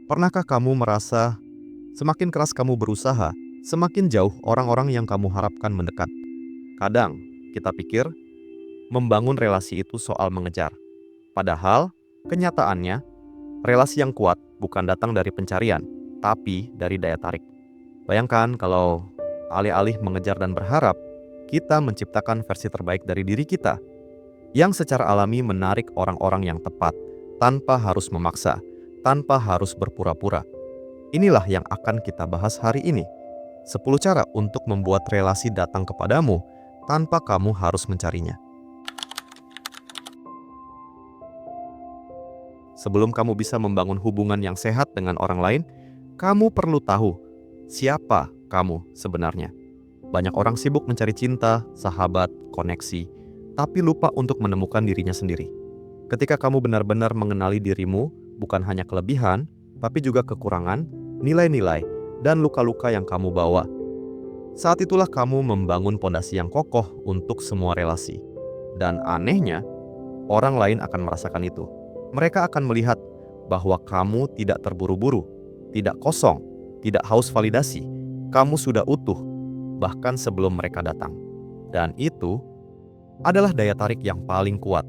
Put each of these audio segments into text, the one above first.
Pernahkah kamu merasa semakin keras kamu berusaha, semakin jauh orang-orang yang kamu harapkan mendekat? Kadang kita pikir membangun relasi itu soal mengejar. Padahal kenyataannya relasi yang kuat bukan datang dari pencarian, tapi dari daya tarik. Bayangkan kalau alih-alih mengejar dan berharap, kita menciptakan versi terbaik dari diri kita yang secara alami menarik orang-orang yang tepat tanpa harus memaksa, tanpa harus berpura-pura. Inilah yang akan kita bahas hari ini. 10 cara untuk membuat relasi datang kepadamu tanpa kamu harus mencarinya. Sebelum kamu bisa membangun hubungan yang sehat dengan orang lain, kamu perlu tahu siapa kamu sebenarnya. Banyak orang sibuk mencari cinta, sahabat, koneksi, tapi lupa untuk menemukan dirinya sendiri. Ketika kamu benar-benar mengenali dirimu, bukan hanya kelebihan, tapi juga kekurangan, nilai-nilai, dan luka-luka yang kamu bawa. Saat itulah kamu membangun pondasi yang kokoh untuk semua relasi. Dan anehnya, orang lain akan merasakan itu. Mereka akan melihat bahwa kamu tidak terburu-buru, tidak kosong, tidak haus validasi. Kamu sudah utuh, bahkan sebelum mereka datang. Dan itu adalah daya tarik yang paling kuat.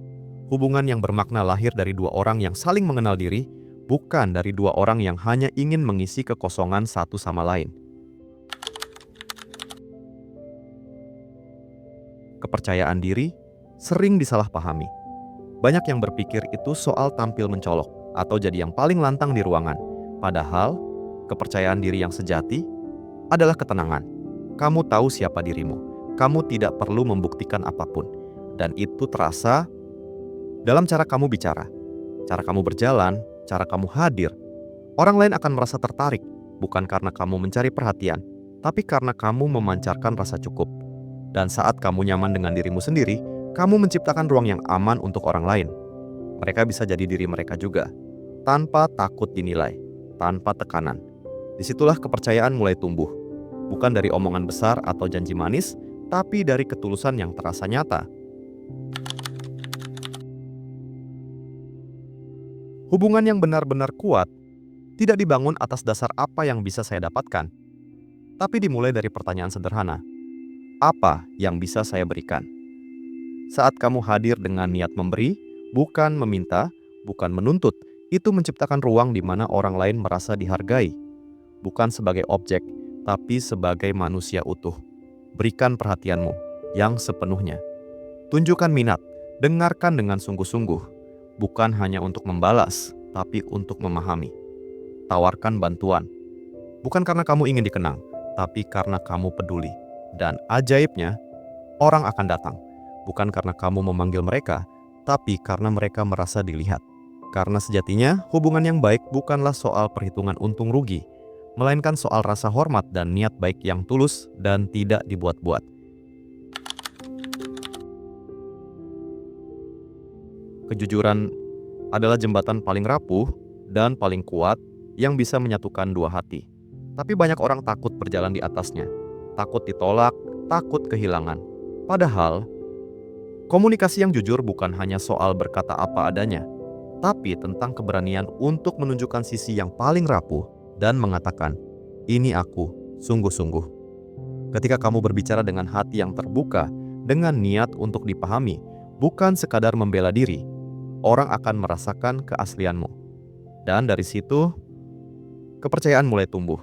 Hubungan yang bermakna lahir dari dua orang yang saling mengenal diri, bukan dari dua orang yang hanya ingin mengisi kekosongan satu sama lain. Kepercayaan diri sering disalahpahami. Banyak yang berpikir itu soal tampil mencolok atau jadi yang paling lantang di ruangan. Padahal, kepercayaan diri yang sejati adalah ketenangan. Kamu tahu siapa dirimu. Kamu tidak perlu membuktikan apapun. Dan itu terasa dalam cara kamu bicara, cara kamu berjalan, cara kamu hadir. Orang lain akan merasa tertarik, bukan karena kamu mencari perhatian, tapi karena kamu memancarkan rasa cukup. Dan saat kamu nyaman dengan dirimu sendiri, kamu menciptakan ruang yang aman untuk orang lain. Mereka bisa jadi diri mereka juga, tanpa takut dinilai, tanpa tekanan. Disitulah kepercayaan mulai tumbuh. Bukan dari omongan besar atau janji manis, tapi dari ketulusan yang terasa nyata. Hubungan yang benar-benar kuat tidak dibangun atas dasar apa yang bisa saya dapatkan, tapi dimulai dari pertanyaan sederhana. Apa yang bisa saya berikan? Saat kamu hadir dengan niat memberi, bukan meminta, bukan menuntut, itu menciptakan ruang di mana orang lain merasa dihargai. Bukan sebagai objek, tapi sebagai manusia utuh. Berikan perhatianmu yang sepenuhnya. Tunjukkan minat, dengarkan dengan sungguh-sungguh. Bukan hanya untuk membalas, tapi untuk memahami. Tawarkan bantuan. Bukan karena kamu ingin dikenang, tapi karena kamu peduli. Dan ajaibnya, orang akan datang. Bukan karena kamu memanggil mereka, tapi karena mereka merasa dilihat. Karena sejatinya, hubungan yang baik bukanlah soal perhitungan untung rugi, melainkan soal rasa hormat dan niat baik yang tulus dan tidak dibuat-buat. Kejujuran adalah jembatan paling rapuh dan paling kuat yang bisa menyatukan dua hati. Tapi banyak orang takut berjalan di atasnya, takut ditolak, takut kehilangan. Padahal, komunikasi yang jujur bukan hanya soal berkata apa adanya, tapi tentang keberanian untuk menunjukkan sisi yang paling rapuh dan mengatakan, "Ini aku, sungguh-sungguh." Ketika kamu berbicara dengan hati yang terbuka, dengan niat untuk dipahami, bukan sekadar membela diri, orang akan merasakan keaslianmu. Dan dari situ, kepercayaan mulai tumbuh.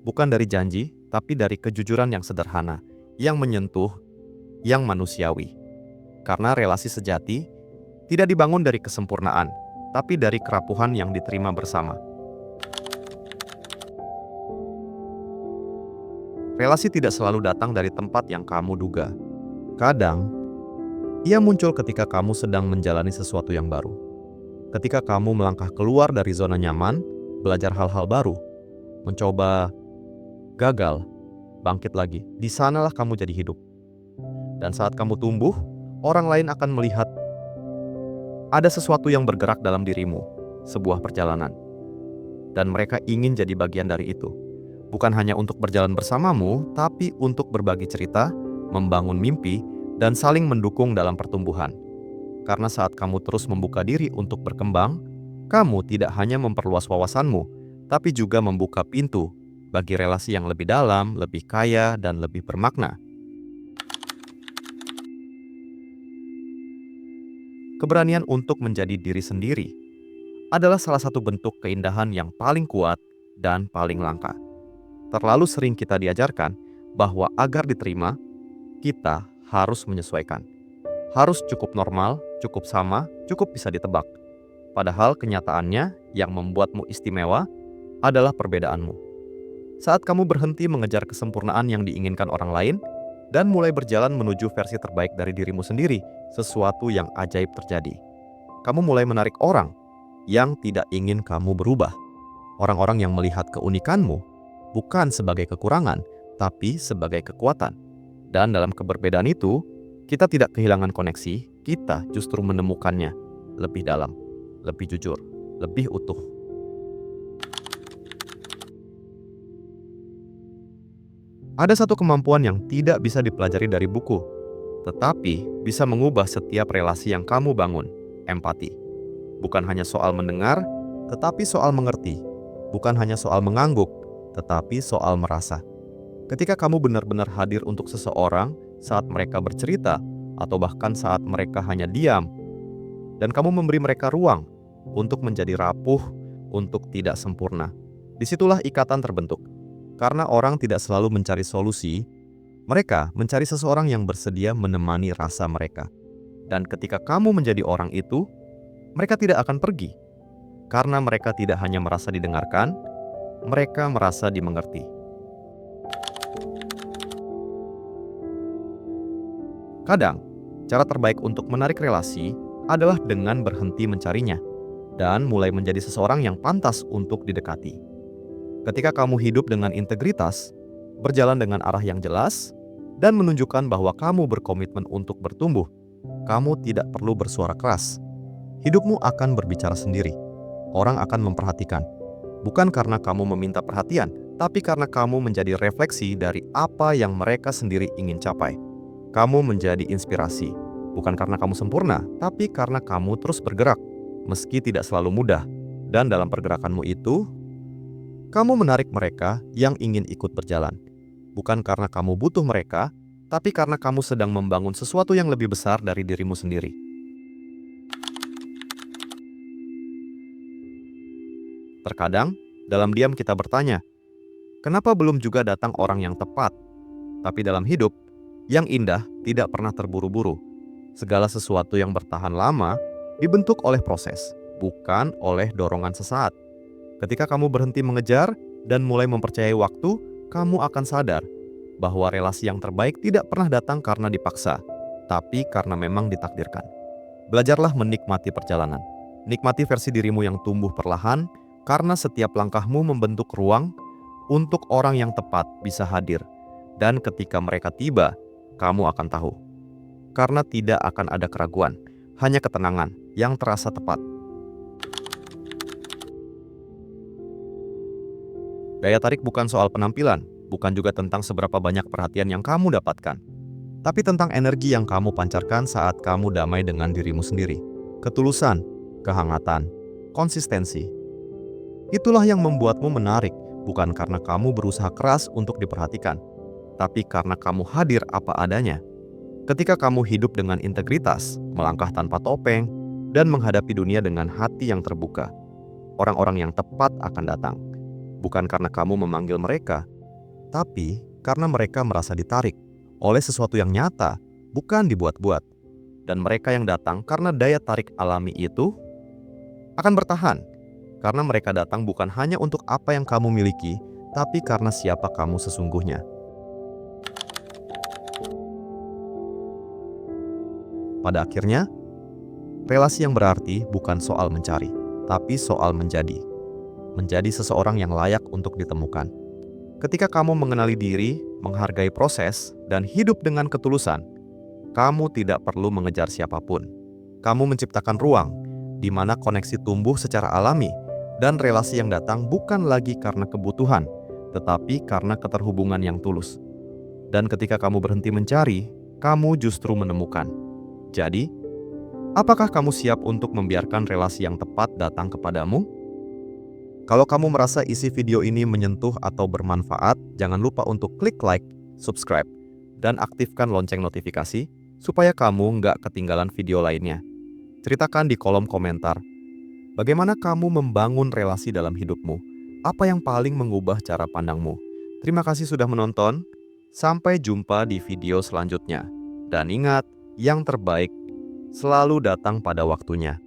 Bukan dari janji, tapi dari kejujuran yang sederhana, yang menyentuh, yang manusiawi. Karena relasi sejati tidak dibangun dari kesempurnaan, tapi dari kerapuhan yang diterima bersama. Relasi tidak selalu datang dari tempat yang kamu duga. Kadang, ia muncul ketika kamu sedang menjalani sesuatu yang baru. Ketika kamu melangkah keluar dari zona nyaman, belajar hal-hal baru, mencoba gagal, bangkit lagi. Di sanalah kamu jadi hidup. Dan saat kamu tumbuh, orang lain akan melihat ada sesuatu yang bergerak dalam dirimu, sebuah perjalanan. Dan mereka ingin jadi bagian dari itu. Bukan hanya untuk berjalan bersamamu, tapi untuk berbagi cerita, membangun mimpi, dan saling mendukung dalam pertumbuhan. Karena saat kamu terus membuka diri untuk berkembang, kamu tidak hanya memperluas wawasanmu, tapi juga membuka pintu bagi relasi yang lebih dalam, lebih kaya, dan lebih bermakna. Keberanian untuk menjadi diri sendiri adalah salah satu bentuk keindahan yang paling kuat dan paling langka. Terlalu sering kita diajarkan bahwa agar diterima, kita harus menyesuaikan. Harus cukup normal, cukup sama, cukup bisa ditebak. Padahal kenyataannya yang membuatmu istimewa adalah perbedaanmu. Saat kamu berhenti mengejar kesempurnaan yang diinginkan orang lain dan mulai berjalan menuju versi terbaik dari dirimu sendiri, sesuatu yang ajaib terjadi. Kamu mulai menarik orang yang tidak ingin kamu berubah. Orang-orang yang melihat keunikanmu bukan sebagai kekurangan, tapi sebagai kekuatan. Dan dalam keberbedaan itu, kita tidak kehilangan koneksi, kita justru menemukannya lebih dalam, lebih jujur, lebih utuh. Ada satu kemampuan yang tidak bisa dipelajari dari buku, tetapi bisa mengubah setiap relasi yang kamu bangun, empati. Bukan hanya soal mendengar, tetapi soal mengerti. Bukan hanya soal mengangguk, tetapi soal merasa. Ketika kamu benar-benar hadir untuk seseorang saat mereka bercerita, atau bahkan saat mereka hanya diam, dan kamu memberi mereka ruang untuk menjadi rapuh, untuk tidak sempurna. Disitulah ikatan terbentuk. Karena orang tidak selalu mencari solusi, mereka mencari seseorang yang bersedia menemani rasa mereka. Dan ketika kamu menjadi orang itu, mereka tidak akan pergi. Karena mereka tidak hanya merasa didengarkan, mereka merasa dimengerti. Kadang, cara terbaik untuk menarik relasi adalah dengan berhenti mencarinya dan mulai menjadi seseorang yang pantas untuk didekati. Ketika kamu hidup dengan integritas, berjalan dengan arah yang jelas, dan menunjukkan bahwa kamu berkomitmen untuk bertumbuh, kamu tidak perlu bersuara keras. Hidupmu akan berbicara sendiri. Orang akan memperhatikan. Bukan karena kamu meminta perhatian, tapi karena kamu menjadi refleksi dari apa yang mereka sendiri ingin capai. Kamu menjadi inspirasi, bukan karena kamu sempurna, tapi karena kamu terus bergerak, meski tidak selalu mudah. Dan dalam pergerakanmu itu, kamu menarik mereka yang ingin ikut berjalan. Bukan karena kamu butuh mereka, tapi karena kamu sedang membangun sesuatu yang lebih besar dari dirimu sendiri. Terkadang, dalam diam kita bertanya, kenapa belum juga datang orang yang tepat? Tapi dalam hidup, yang indah tidak pernah terburu-buru. Segala sesuatu yang bertahan lama dibentuk oleh proses, bukan oleh dorongan sesaat. Ketika kamu berhenti mengejar dan mulai mempercayai waktu, kamu akan sadar bahwa relasi yang terbaik tidak pernah datang karena dipaksa, tapi karena memang ditakdirkan. Belajarlah menikmati perjalanan. Nikmati versi dirimu yang tumbuh perlahan, karena setiap langkahmu membentuk ruang untuk orang yang tepat bisa hadir. Dan ketika mereka tiba, kamu akan tahu. Karena tidak akan ada keraguan, hanya ketenangan yang terasa tepat. Daya tarik bukan soal penampilan, bukan juga tentang seberapa banyak perhatian yang kamu dapatkan, tapi tentang energi yang kamu pancarkan saat kamu damai dengan dirimu sendiri. Ketulusan, kehangatan, konsistensi. Itulah yang membuatmu menarik, bukan karena kamu berusaha keras untuk diperhatikan, tapi karena kamu hadir apa adanya. Ketika kamu hidup dengan integritas, melangkah tanpa topeng, dan menghadapi dunia dengan hati yang terbuka, orang-orang yang tepat akan datang. Bukan karena kamu memanggil mereka, tapi karena mereka merasa ditarik oleh sesuatu yang nyata, bukan dibuat-buat. Dan mereka yang datang karena daya tarik alami itu akan bertahan, karena mereka datang bukan hanya untuk apa yang kamu miliki, tapi karena siapa kamu sesungguhnya. Pada akhirnya, relasi yang berarti bukan soal mencari, tapi soal menjadi. Menjadi seseorang yang layak untuk ditemukan. Ketika kamu mengenali diri, menghargai proses, dan hidup dengan ketulusan, kamu tidak perlu mengejar siapapun. Kamu menciptakan ruang di mana koneksi tumbuh secara alami, dan relasi yang datang bukan lagi karena kebutuhan, tetapi karena keterhubungan yang tulus. Dan ketika kamu berhenti mencari, kamu justru menemukan. Jadi, apakah kamu siap untuk membiarkan relasi yang tepat datang kepadamu? Kalau kamu merasa isi video ini menyentuh atau bermanfaat, jangan lupa untuk klik like, subscribe, dan aktifkan lonceng notifikasi supaya kamu nggak ketinggalan video lainnya. Ceritakan di kolom komentar, bagaimana kamu membangun relasi dalam hidupmu? Apa yang paling mengubah cara pandangmu? Terima kasih sudah menonton. Sampai jumpa di video selanjutnya. Dan ingat, yang terbaik selalu datang pada waktunya.